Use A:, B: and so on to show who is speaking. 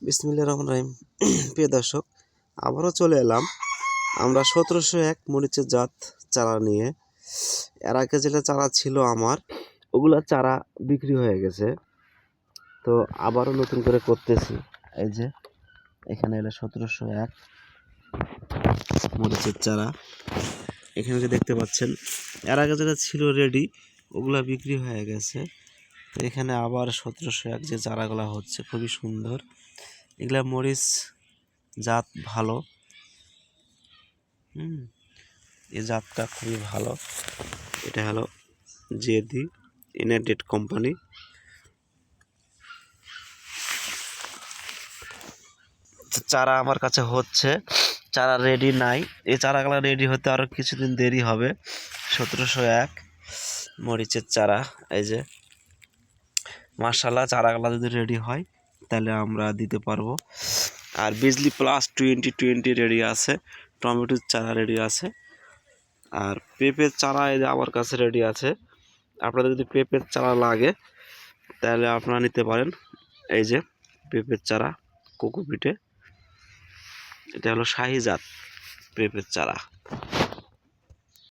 A: বিসমিল্লাহির রহমানির রহিম। প্রিয় দর্শক, আবারও চলে এলাম আমরা 1701 মরিচের জাত চারা নিয়ে। এর আগে যেটা চারা ছিল আমার, ওগুলা চারা বিক্রি হয়ে গেছে, তো আবারও নতুন করে করতেছি। এই যে এখানে এলো 1701 মরিচের চারা, এখানে যে দেখতে পাচ্ছেন, এর আগে যেটা ছিল রেডি, ওগুলা বিক্রি হয়ে গেছে। তো এখানে আবার 1701 যে চারাগুলা হচ্ছে, খুবই সুন্দর। এগুলা মরিচ জাত ভালো, এই জাতটা খুবই ভালো। এটা হলো জেদি ইউনাইটেড কোম্পানি। চারা আমার কাছে হচ্ছে, চারা রেডি নাই, এই চারাগুলো রেডি হতে আরও কিছুদিন দেরি হবে। 1701 মরিচের চারা, এই যে মাশাআল্লাহ, চারাগুলো যদি রেডি হয় তাহলে আমরা দিতে পারবো। আর বিজলি প্লাস 2020 রেডি আছে, টমেটোর চারা রেডি আছে, আর পেঁপের চারা এই যে আমার কাছে রেডি আছে। আপনাদের যদি পেঁপের চারা লাগে তাহলে আপনারা নিতে পারেন। এই যে পেঁপের চারা কোকোপিটে, এটা হলো শাহি জাত পেঁপের চারা।